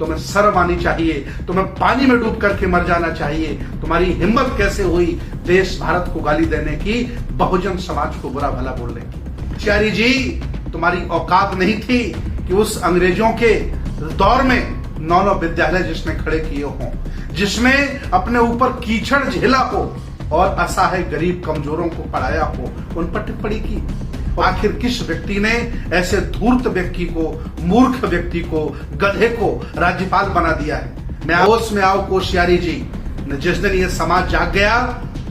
तुम्हें शर्म आनी चाहिए, तुम्हें पानी में डूब करके मर जाना चाहिए। तुम्हारी हिम्मत कैसे हुई देश भारत को गाली देने की, बहुजन समाज को बुरा भला बोलने की। कोश्यारी जी, तुम्हारी औकात नहीं थी कि उस अंग्रेजों के दौर में 9 विद्यालय जिसने खड़े किए हों, जिसमें अपने ऊपर कीचड़ झेला हो और असहाय गरीब कमजोरों को पढ़ाया हो, उन पर टिप्पणी की। आखिर किस व्यक्ति ने ऐसे धूर्त व्यक्ति को, मूर्ख व्यक्ति को, गधे को राज्यपाल बना दिया है? मैं होश में आओ कोश्यारी जी, जिस दिन ये समाज जाग गया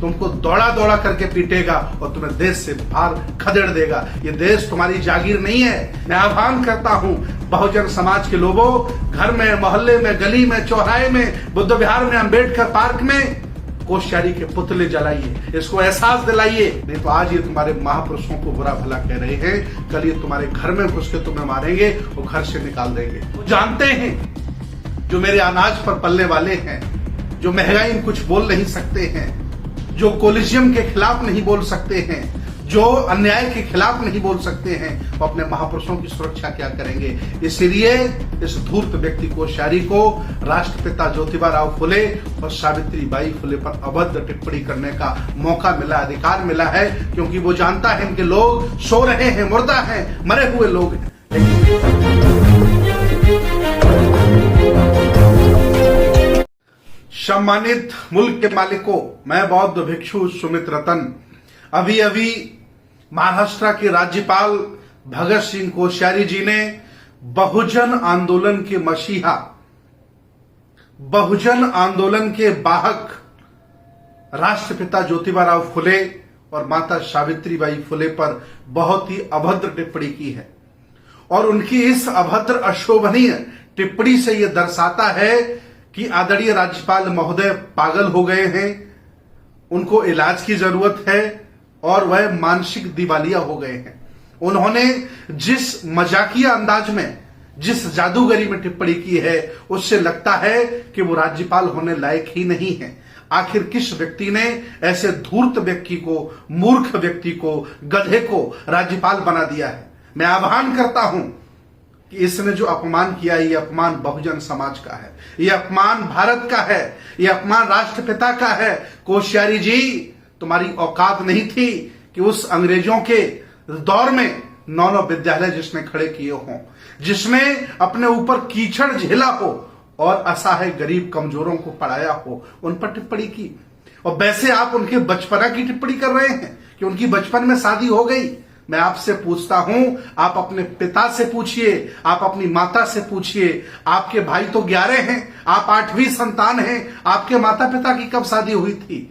तुमको दौड़ा दौड़ा करके पीटेगा और तुम्हें देश से बाहर खदेड़ देगा। ये देश तुम्हारी जागीर नहीं है। मैं आह्वान करता हूं बहुजन समाज के लोगों, घर में, मोहल्ले में, गली में, चौराहे में, बुद्ध विहार में, अंबेडकर पार्क में कोश्यारी के पुतले जलाइए, इसको एहसास दिलाइए। नहीं तो आज ये तुम्हारे महापुरुषों को बुरा भला कह रहे हैं, कल ये तुम्हारे घर में घुस के तुम्हें मारेंगे और घर से निकाल देंगे। वो जानते हैं जो मेरे अनाज पर पलने वाले हैं, जो महंगाई में कुछ बोल नहीं सकते हैं, जो कोलिजियम के खिलाफ नहीं बोल सकते हैं, जो अन्याय के खिलाफ नहीं बोल सकते हैं, वो अपने महापुरुषों की सुरक्षा क्या करेंगे? इसलिए इस धूर्त व्यक्ति कोश्यारी को राष्ट्रपिता ज्योतिबा राव फुले और सावित्री बाई फुले पर अभद्र टिप्पणी करने का मौका मिला, अधिकार मिला है, क्योंकि वो जानता है इनके लोग सो रहे हैं, मुर्दा हैं, मरे हुए लोग हैं। सम्मानित मुल्क के मालिकों, मैं बौद्ध भिक्षु सुमित रतन अभी महाराष्ट्र के राज्यपाल भगत सिंह कोश्यारी जी ने बहुजन आंदोलन के मसीहा, बहुजन आंदोलन के वाहक राष्ट्रपिता ज्योतिबा राव फुले और माता सावित्री बाई फुले पर बहुत ही अभद्र टिप्पणी की है। और उनकी इस अभद्र अशोभनीय टिप्पणी से यह दर्शाता है कि आदरणीय राज्यपाल महोदय पागल हो गए हैं, उनको इलाज की जरूरत है और वह मानसिक दिवालिया हो गए हैं। उन्होंने जिस मजाकिया अंदाज में, जिस जादूगरी में टिप्पणी की है, उससे लगता है कि वो राज्यपाल होने लायक ही नहीं है। आखिर किस व्यक्ति ने ऐसे धूर्त व्यक्ति को, मूर्ख व्यक्ति को, गधे को राज्यपाल बना दिया है? मैं आह्वान करता हूं कि इसने जो अपमान किया, ये अपमान बहुजन समाज का है, ये अपमान भारत का है, ये अपमान राष्ट्रपिता का है। कोश्यारी जी, तुम्हारी औकात नहीं थी कि उस अंग्रेजों के दौर में 9 विद्यालय जिसने खड़े किए हों, जिसमें अपने ऊपर कीचड़ झेला हो और असहाय गरीब कमजोरों को पढ़ाया हो, उन पर टिप्पणी की। और वैसे आप उनके बचपना की टिप्पणी कर रहे हैं कि उनकी बचपन में शादी हो गई। मैं आपसे पूछता हूं, आप अपने पिता से पूछिए, आप अपनी माता से पूछिए। आपके भाई तो 11 हैं, आप 8वीं संतान हैं। आपके माता पिता की कब शादी हुई थी?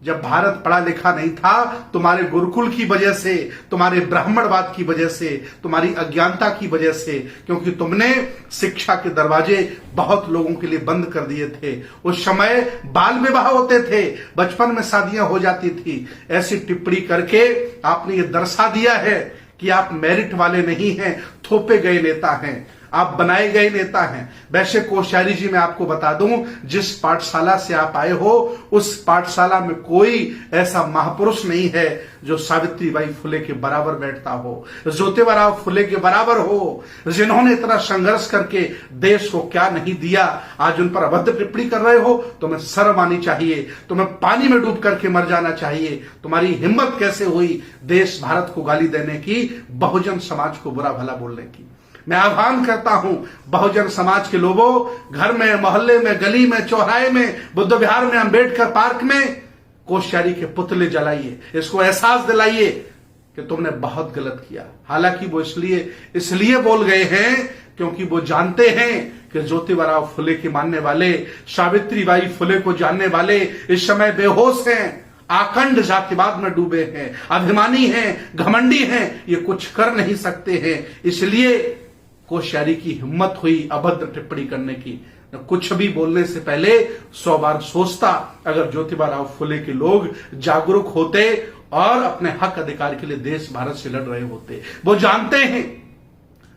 जब भारत पढ़ा लिखा नहीं था, तुम्हारे गुरुकुल की वजह से, तुम्हारे ब्राह्मणवाद की वजह से, तुम्हारी अज्ञानता की वजह से, क्योंकि तुमने शिक्षा के दरवाजे बहुत लोगों के लिए बंद कर दिए थे। उस समय बाल विवाह होते थे, बचपन में शादियां हो जाती थी। ऐसी टिप्पणी करके आपने ये दर्शा दिया है कि आप मेरिट वाले नहीं हैं, थोपे गए नेता हैं, आप बनाए गए नेता हैं। वैसे कोश्यारी जी, मैं आपको बता दूं, जिस पाठशाला से आप आए हो, उस पाठशाला में कोई ऐसा महापुरुष नहीं है जो सावित्री बाई फुले के बराबर बैठता हो, ज्योतिबा राव फुले के बराबर हो, जिन्होंने इतना संघर्ष करके देश को क्या नहीं दिया। आज उन पर अभद्र टिप्पणी कर रहे हो, तुम्हें शर्म आनी चाहिए, तुम्हें पानी में डूब करके मर जाना चाहिए। तुम्हारी हिम्मत कैसे हुई देश भारत को गाली देने की, बहुजन समाज को बुरा भला बोलने की। मैं आह्वान करता हूं बहुजन समाज के लोगों, घर में, मोहल्ले में, गली में, चौराहे में, बुद्ध विहार में, अंबेडकर पार्क में कोश्यारी के पुतले जलाइए, इसको एहसास दिलाइए कि तुमने बहुत गलत किया। हालांकि वो इसलिए बोल गए हैं क्योंकि वो जानते हैं कि ज्योतिबा राव फुले के मानने वाले, सावित्री बाई फुले को जानने वाले इस समय बेहोश हैं, आखंड जातिवाद में डूबे हैं, अभिमानी हैं, घमंडी हैं, ये कुछ कर नहीं सकते हैं। इसलिए कोश्यारी की हिम्मत हुई अभद्र टिप्पणी करने की। कुछ भी बोलने से पहले 100 बार सोचता। अगर ज्योतिबा राव फुले के लोग जागरूक होते और अपने हक अधिकार के लिए देश भारत से लड़ रहे होते। वो जानते हैं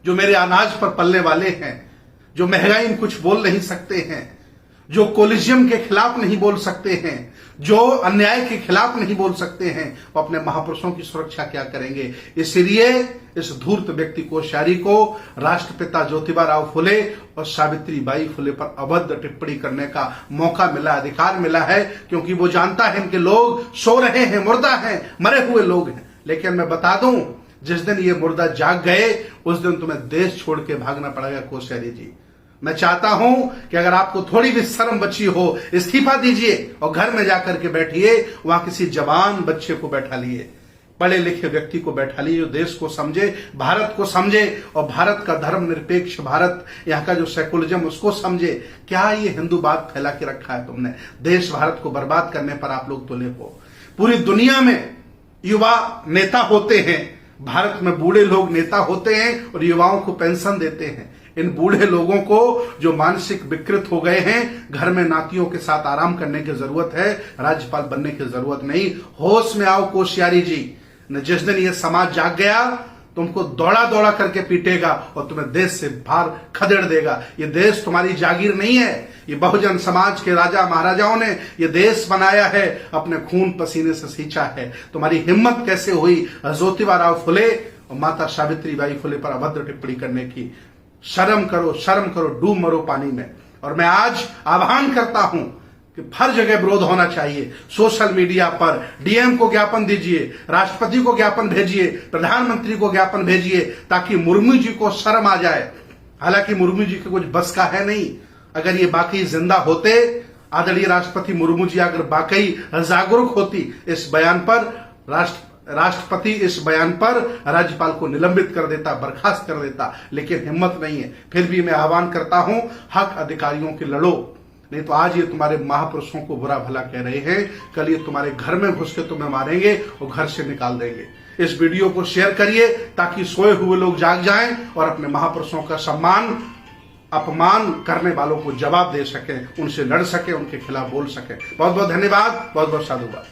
जो मेरे अनाज पर पलने वाले हैं, जो महंगाई में कुछ बोल नहीं सकते हैं, जो कोलिजियम के खिलाफ नहीं बोल सकते हैं, जो अन्याय के खिलाफ नहीं बोल सकते हैं, वो अपने महापुरुषों की सुरक्षा क्या करेंगे। इसलिए इस धूर्त व्यक्ति कोश्यारी को राष्ट्रपिता ज्योतिबा राव फुले और सावित्री बाई फुले पर अभद्र टिप्पणी करने का मौका मिला, अधिकार मिला है, क्योंकि वो जानता है इनके लोग सो रहे हैं, मुर्दा हैं, मरे हुए लोग हैं। लेकिन मैं बता दूं, जिस दिन ये मुर्दा जाग गए उस दिन तुम्हें देश छोड़ के भागना पड़ेगा कोश्यारी जी। मैं चाहता हूं कि अगर आपको थोड़ी भी शर्म बची हो, इस्तीफा दीजिए और घर में जाकर के बैठिए, वहां किसी जवान बच्चे को बैठा लिए, पढ़े लिखे व्यक्ति को बैठा लिए, जो देश को समझे, भारत को समझे और भारत का धर्मनिरपेक्ष भारत, यहाँ का जो सेकुलरिज्म उसको समझे। क्या ये हिंदूवाद फैला के रखा है तुमने? देश भारत को बर्बाद करने पर आप लोग तुले हो। पूरी दुनिया में युवा नेता होते हैं, भारत में बूढ़े लोग नेता होते हैं और युवाओं को पेंशन देते हैं। इन बूढ़े लोगों को जो मानसिक विकृत हो गए हैं, घर में नातियों के साथ आराम करने की जरूरत है, राज्यपाल बनने की जरूरत नहीं। होश में आओ कोश्यारी जी, न जिस दिन ये समाज जाग गया तुमको दौड़ा दौड़ा करके पीटेगा और तुम्हें देश से बाहर खदेड़ देगा। ये देश तुम्हारी जागीर नहीं है, ये बहुजन समाज के राजा महाराजाओं ने ये देश बनाया है, अपने खून पसीने से सींचा है। तुम्हारी हिम्मत कैसे हुई ज्योतिबा राव फुले और माता सावित्री बाई फुले पर अभद्र टिप्पणी करने की? शर्म करो, शर्म करो, डूब मरो पानी में। और मैं आज आह्वान करता हूं कि हर जगह विरोध होना चाहिए। सोशल मीडिया पर डीएम को ज्ञापन दीजिए, राष्ट्रपति को ज्ञापन भेजिए, प्रधानमंत्री को ज्ञापन भेजिए, ताकि मुर्मू जी को शर्म आ जाए। हालांकि मुर्मू जी के कुछ बस का है नहीं। अगर ये बाकी जिंदा होते, आदरणीय राष्ट्रपति मुर्मू जी अगर बाकी जागरूक होती इस बयान पर, राष्ट्रपति इस बयान पर राज्यपाल को निलंबित कर देता, बर्खास्त कर देता, लेकिन हिम्मत नहीं है। फिर भी मैं आह्वान करता हूं, हक अधिकारियों के लड़ो, नहीं तो आज ये तुम्हारे महापुरुषों को बुरा भला कह रहे हैं, कल ये तुम्हारे घर में घुस के तुम्हें मारेंगे और घर से निकाल देंगे। इस वीडियो को शेयर करिए ताकि सोए हुए लोग जाग जाएं और अपने महापुरुषों का सम्मान अपमान करने वालों को जवाब दे सकें, उनसे लड़ सकें, उनके खिलाफ बोल सकें। बहुत बहुत धन्यवाद, बहुत बहुत साधुवाद।